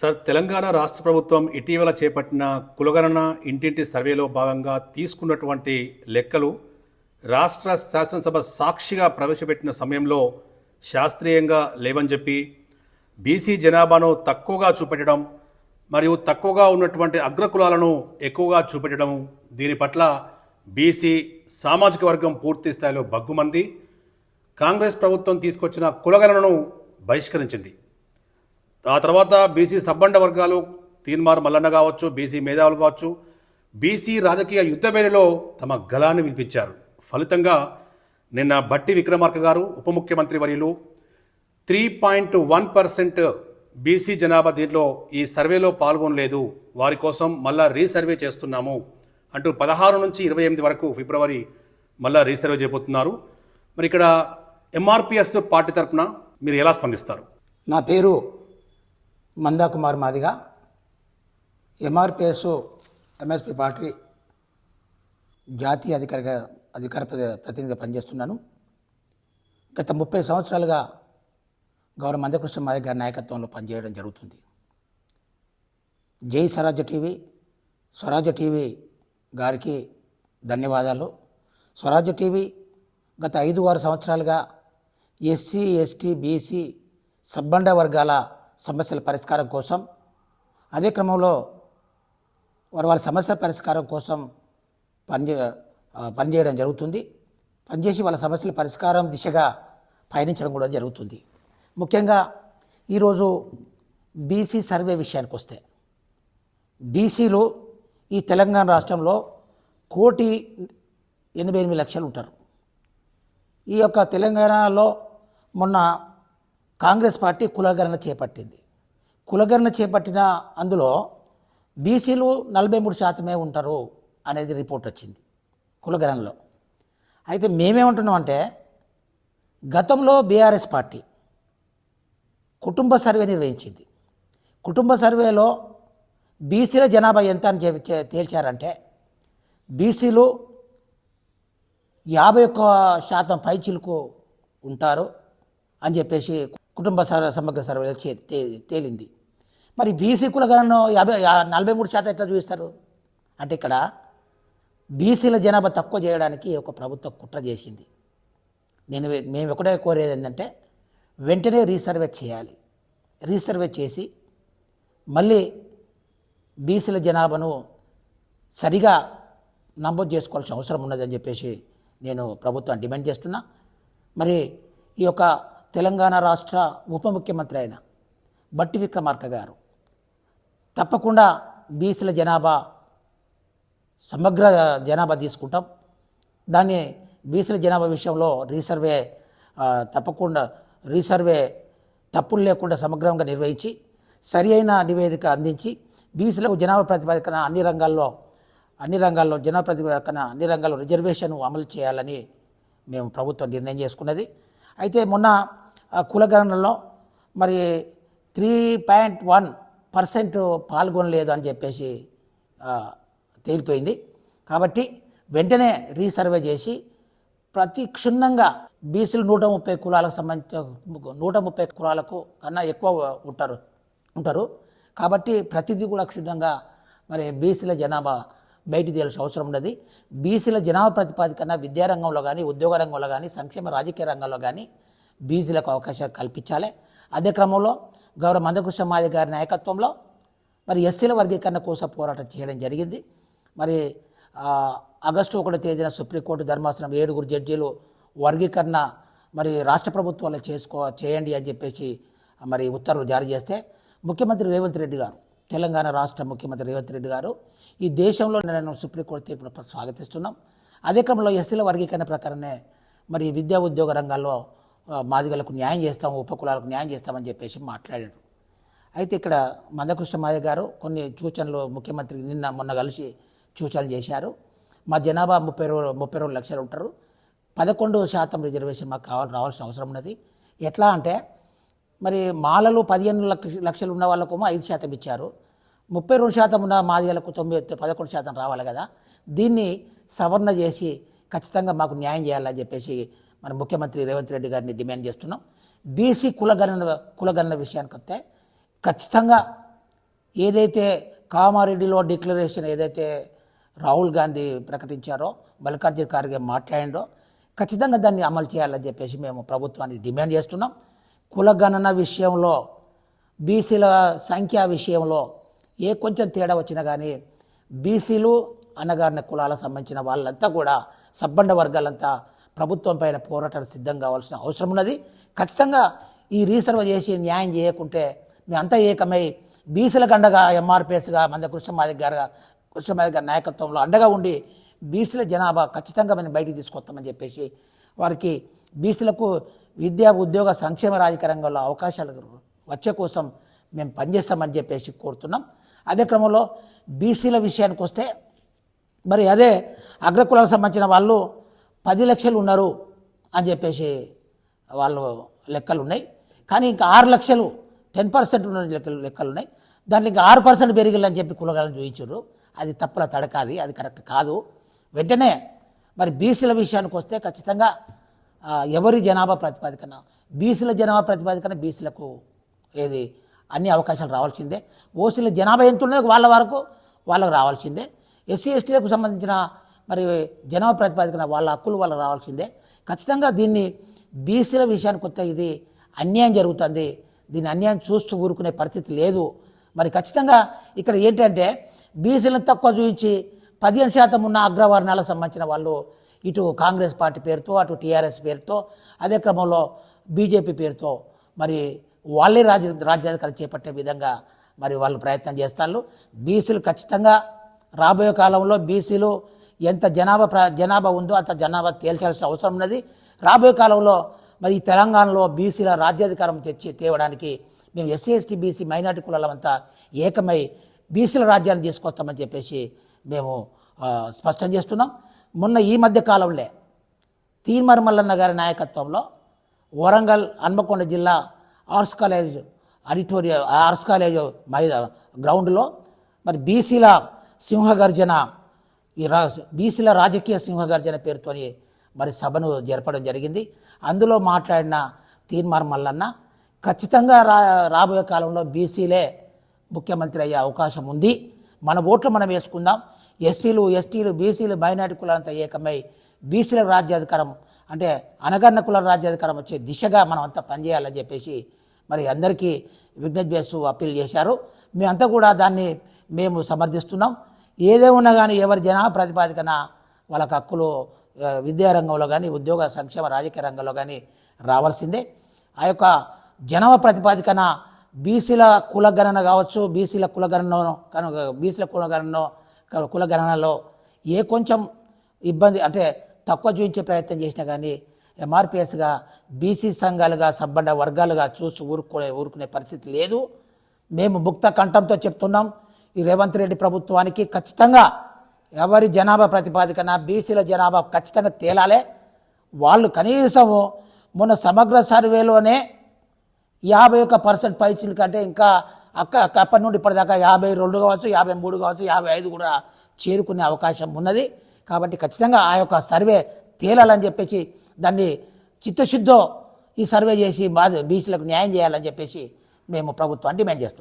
Sir, Telangana రాష్ట్ర ప్రభుత్వం ఇటీవల చేపట్టిన కులగణన ఇంటింటి సర్వేలో భాగంగా తీసుకున్నటువంటి లెక్కలు రాష్ట్ర శాసనసభ సాక్షిగా ప్రవేశపెట్టిన సమయంలో శాస్త్రీయంగా లేవని చెప్పి బీసీ జనాభాను తక్కువగా చూపెట్టడం మరియు తక్కువగా ఉన్నటువంటి అగ్రకులాలను ఎక్కువగా చూపెట్టడం, దీని పట్ల బీసీ సామాజిక వర్గం పూర్తి స్థాయిలో బగ్గుమంది కాంగ్రెస్ ప్రభుత్వం తీసుకొచ్చిన కులగణనను బహిష్కరించింది. ఆ తర్వాత బీసీ సబ్బండ వర్గాలు తీన్మార్ మల్లన్న కావచ్చు, బీసీ మేధావులు కావచ్చు, బీసీ రాజకీయ యుద్ధబేరిలో తమ గళాన్ని వినిపించారు. ఫలితంగా నిన్న బట్టి విక్రమార్క గారు ఉప ముఖ్యమంత్రి వర్యులు 3.1% బీసీ జనాభా దీంట్లో ఈ సర్వేలో పాల్గొనలేదు, వారి కోసం మళ్ళా రీసర్వే చేస్తున్నాము అంటూ 16 నుంచి 28 వరకు ఫిబ్రవరి మళ్ళా రీసర్వే చేయబోతున్నారు. మరి ఇక్కడ ఎంఆర్పిఎస్ పార్టీ తరఫున మీరు ఎలా స్పందిస్తారు? నా పేరు మందా కుమార్ మాదిగా, ఎంఆర్పిఎస్ ఎంఎస్పి పార్టీ జాతీయ అధికార ప్రతినిధిగా పనిచేస్తున్నాను. గత 30 సంవత్సరాలుగా గౌరవ మందకృష్ణ మాదిగ గారి నాయకత్వంలో పనిచేయడం జరుగుతుంది. జై స్వరాజ్య టీవీ గారికి ధన్యవాదాలు. స్వరాజ్య టీవీ గత 5-6 సంవత్సరాలుగా ఎస్సీ, ఎస్టీ, బీసీ సబ్బండ వర్గాల సమస్యల పరిష్కారం కోసం, అదే క్రమంలో వారి సమస్యల పరిష్కారం కోసం పనిచేయడం జరుగుతుంది. పనిచేసి వాళ్ళ సమస్యల పరిష్కారం దిశగా పయనించడం కూడా జరుగుతుంది. ముఖ్యంగా ఈరోజు బీసీ సర్వే విషయానికి వస్తే, బీసీలు ఈ తెలంగాణ రాష్ట్రంలో 1,88,00,000 ఉంటారు. ఈ యొక్క తెలంగాణలో మొన్న కాంగ్రెస్ పార్టీ కులగణన చేపట్టింది. కులగణన చేపట్టిన అందులో బీసీలు 43% ఉంటారు అనేది రిపోర్ట్ వచ్చింది కులగణనలో. అయితే మేమేమంటున్నామంటే, గతంలో బీఆర్ఎస్ పార్టీ కుటుంబ సర్వే నిర్వహించింది. కుటుంబ సర్వేలో బీసీల జనాభా ఎంత అని తేల్చారంటే, బీసీలు 51% పైచిలకు ఉంటారు అని చెప్పేసి కుటుంబ సమగ్ర సర్వేలో తేలింది. మరి బీసీ కులగణన 43% ఎట్లా చూపిస్తారు అంటే, ఇక్కడ బీసీల జనాభా తక్కువ చేయడానికి ఒక ప్రభుత్వం కుట్ర చేసింది. మేము ఒకటే కోరేది ఏంటంటే, వెంటనే రీసర్వే చేయాలి. రీసర్వే చేసి మళ్ళీ బీసీల జనాభాను సరిగా నమోదు చేసుకోవాల్సిన అవసరం ఉన్నదని చెప్పేసి నేను ప్రభుత్వాన్ని డిమాండ్ చేస్తున్నా. మరి ఈ యొక్క తెలంగాణ రాష్ట్ర ఉప ముఖ్యమంత్రి అయిన బట్టి విక్రమార్క గారు తప్పకుండా బీసీల జనాభా సమగ్ర జనాభా తీసుకుంటాం, దాన్ని బీసీల జనాభా విషయంలో రీసర్వే తప్పులు లేకుండా సమగ్రంగా నిర్వహించి సరి అయిన నివేదిక అందించి బీసీలకు జనాభా ప్రతిపాదన అన్ని రంగాల్లో జనాభా ప్రతిపాదన అన్ని రంగాల్లో రిజర్వేషన్ అమలు చేయాలని మేము ప్రభుత్వం నిర్ణయం చేసుకున్నది. అయితే మొన్న కులగణనలో మరి 3.1% పాల్గొనలేదు అని చెప్పేసి తేలిపోయింది. కాబట్టి వెంటనే రీసర్వే చేసి ప్రతి క్షుణ్ణంగా బీసీలు 130 కులాలకు సంబంధించిన 130 కులాలకు కన్నా ఎక్కువ ఉంటారు. కాబట్టి ప్రతిదీ కూడా క్షుణ్ణంగా మరి బీసీల జనాభా బయటికి తేల్సిన అవసరం ఉన్నది. బీసీల జనాభా ప్రతిపాదికన విద్యారంగంలో కానీ, ఉద్యోగ రంగంలో కానీ, సంక్షేమ రాజకీయ రంగంలో కానీ బీసీలకు అవకాశాలు కల్పించాలి. అదే క్రమంలో గౌరవ మందకృష్ణ మాదిగ గారి నాయకత్వంలో మరి ఎస్సీల వర్గీకరణ కోసం పోరాటం చేయడం జరిగింది. మరి ఆగస్టు 1వ తేదీన సుప్రీంకోర్టు ధర్మాసనం 7 జడ్జీలు వర్గీకరణ మరి రాష్ట్ర ప్రభుత్వాలు చేయండి అని చెప్పేసి మరి ఉత్తర్వులు జారీ చేస్తే, ముఖ్యమంత్రి రేవంత్ రెడ్డి గారు, తెలంగాణ రాష్ట్ర ముఖ్యమంత్రి రేవంత్ రెడ్డి గారు ఈ దేశంలో నేను సుప్రీంకోర్టు తీర్పును స్వాగతిస్తున్నాం. అదే క్రమంలో ఎస్సీల వర్గీకరణ ప్రకారమే మరి విద్యా ఉద్యోగ రంగాల్లో మాదిగలకు న్యాయం చేస్తాం, ఉపకులాలకు న్యాయం చేస్తామని చెప్పేసి మాట్లాడారు. అయితే ఇక్కడ మందకృష్ణ మాదిగ గారు కొన్ని సూచనలు ముఖ్యమంత్రి మొన్న కలిసి సూచనలు చేశారు. మా జనాభా 32 లక్షలు ఉంటారు, 11% రిజర్వేషన్ మాకు రావాల్సిన అవసరం ఉన్నది. ఎట్లా అంటే, మరి మాలలు 15 లక్షలు ఉన్న వాళ్ళకేమో 5% ఇచ్చారు, 32% ఉన్న మాదిగలకు 11% రావాలి కదా. దీన్ని సవరణ చేసి ఖచ్చితంగా మాకు న్యాయం చేయాలని చెప్పేసి మన ముఖ్యమంత్రి రేవంత్ రెడ్డి గారిని డిమాండ్ చేస్తున్నాం. బీసీ కులగణన విషయానికి వస్తే ఖచ్చితంగా ఏదైతే కామారెడ్డిలో డిక్లరేషన్ ఏదైతే రాహుల్ గాంధీ ప్రకటించారో, మల్లికార్జున ఖార్గే మాట్లాడిండో, ఖచ్చితంగా దాన్ని అమలు చేయాలని చెప్పేసి మేము ప్రభుత్వానికి డిమాండ్ చేస్తున్నాం. కులగణన విషయంలో, బీసీల సంఖ్య విషయంలో కొంచెం తేడా వచ్చినా కానీ బీసీలు అణగారిన కులాలకు సంబంధించిన వాళ్ళంతా కూడా, సబ్బండ వర్గాలంతా ప్రభుత్వం పైన పోరాటానికి సిద్ధం కావాల్సిన అవసరం ఉన్నది. ఖచ్చితంగా ఈ రీసర్వ్ చేసి న్యాయం చేయకుంటే మేమంతా ఏకమై బీసీలకు అండగా ఎంఆర్పిఎస్గా మన కృష్ణమాదిక్ గారి నాయకత్వంలో అండగా ఉండి బీసీల జనాభా ఖచ్చితంగా మనం బయటికి తీసుకొస్తామని చెప్పేసి, వారికి బీసీలకు విద్యా ఉద్యోగ సంక్షేమ రాజకీయ రంగంలో అవకాశాలు వచ్చే కోసం మేము పనిచేస్తామని చెప్పేసి కోరుతున్నాం. అదే క్రమంలో బీసీల విషయానికి వస్తే, మరి అదే అగ్రకులాలకు సంబంధించిన వాళ్ళు 10 లక్షలు ఉన్నారు అని చెప్పేసి వాళ్ళు లెక్కలు ఉన్నాయి. కానీ ఇంకా 6 లక్షలు 10% ఉన్న లెక్కలు ఉన్నాయి. దాంట్లో ఇంకా 6% పెరిగిల్లని చెప్పి కులగాలను చూపించారు. అది తప్పుల తడకాది, అది కరెక్ట్ కాదు. వెంటనే మరి బీసీల విషయానికి వస్తే ఖచ్చితంగా ఎవరి జనాభా ప్రాతిపదికన, బీసీల జనాభా ప్రాతిపదికన బీసీలకు అన్ని అవకాశాలు రావాల్సిందే. ఓసీల జనాభా ఎంత ఉన్నదో వాళ్ళ వరకు వాళ్ళకు రావాల్సిందే. ఎస్సీ ఎస్టీలకు సంబంధించిన మరి జనాభా ప్రాతిపదికన వాళ్ళ హక్కులు వాళ్ళకు రావాల్సిందే. ఖచ్చితంగా దీన్ని బీసీల విషయానికి వస్తే ఇది అన్యాయం జరుగుతుంది. దీన్ని అన్యాయం చూస్తూ ఊరుకునే పరిస్థితి లేదు. మరి ఖచ్చితంగా ఇక్కడ ఏంటంటే బీసీలను తక్కువ చూపించి 15% ఉన్న అగ్రవర్ణాలకు సంబంధించిన వాళ్ళు ఇటు కాంగ్రెస్ పార్టీ పేరుతో, అటు టీఆర్ఎస్ పేరుతో, అదే క్రమంలో బీజేపీ పేరుతో మరి వాళ్ళే రాజ్యాధికారం చేపట్టే విధంగా మరి వాళ్ళు ప్రయత్నం చేస్తారు. బీసీలు ఖచ్చితంగా రాబోయే కాలంలో బీసీలు ఎంత జనాభా ఉందో అంత జనాభా తేల్చాల్సిన అవసరం ఉన్నది. రాబోయే కాలంలో మరి ఈ తెలంగాణలో బీసీల రాజ్యాధికారం తేవడానికి మేము ఎస్సీ ఎస్టీ బీసీ మైనార్టీ కులాలంతా ఏకమై బీసీల రాజ్యాన్ని తీసుకొస్తామని చెప్పేసి మేము స్పష్టం చేస్తున్నాం. మొన్న ఈ మధ్య కాలంలో తీన్మార్ మల్లన్న గారి నాయకత్వంలో వరంగల్ హన్మకొండ జిల్లా ఆర్ట్స్ కాలేజ్ గ్రౌండ్లో మరి బీసీల సింహగర్జన, బీసీల రాజకీయ సింహగర్జన పేరుతోని మరి సభను జరపడం జరిగింది. అందులో మాట్లాడిన తీన్మార్ మల్లన్న ఖచ్చితంగా రాబోయే కాలంలో బీసీలే ముఖ్యమంత్రి అయ్యే అవకాశం ఉంది. మన ఓట్లు మనం వేసుకుందాం. ఎస్సీలు ఎస్టీలు బీసీలు మైనార్టీ కులాలంతా ఏకమై బీసీల రాజ్యాధికారం అంటే అణగారిన కుల రాజ్యాధికారం వచ్చే దిశగా మనం అంతా పనిచేయాలని చెప్పేసి మరి అందరికీ విజ్ఞప్తి చేస్తూ అప్పీల్ చేశారు. మేమంతా కూడా దాన్ని మేము సమర్థిస్తున్నాం. ఏదేమున్నా కానీ ఎవరి జనాభా ప్రతిపాదికన వాళ్ళకి హక్కులు విద్యారంగంలో కానీ, ఉద్యోగ సంక్షేమ రాజకీయ రంగంలో కానీ రావాల్సిందే. ఆ యొక్క జనాభా ప్రతిపాదికన బీసీల కులగణన కావచ్చు, బీసీల కులగణనలో కొంచెం ఇబ్బంది అంటే తక్కువ చూపించే ప్రయత్నం చేసినా కానీ ఎంఆర్పిఎస్గా బీసీ సంఘాలుగా సబ్బండ వర్గాలుగా చూసి ఊరుకునే పరిస్థితి లేదు. మేము ముక్త కంఠంతో చెప్తున్నాం, ఈ రేవంత్ రెడ్డి ప్రభుత్వానికి ఖచ్చితంగా ఎవరి జనాభా ప్రతిపాదికన బీసీల జనాభా ఖచ్చితంగా తేలాలే. వాళ్ళు కనీసము మొన్న సమగ్ర సర్వేలోనే 51% పైచిల కంటే ఇంకా అప్పటి నుండి ఇప్పటిదాకా 52 కావచ్చు, 53 కావచ్చు, 55 కూడా చేరుకునే అవకాశం ఉన్నది. కాబట్టి ఖచ్చితంగా ఆ యొక్క సర్వే తేలాలని చెప్పేసి దాన్ని చిత్తశుద్ధితో ఈ సర్వే చేసి బీసీలకు న్యాయం చేయాలని చెప్పేసి మేము ప్రభుత్వాన్ని డిమాండ్ చేస్తున్నాం.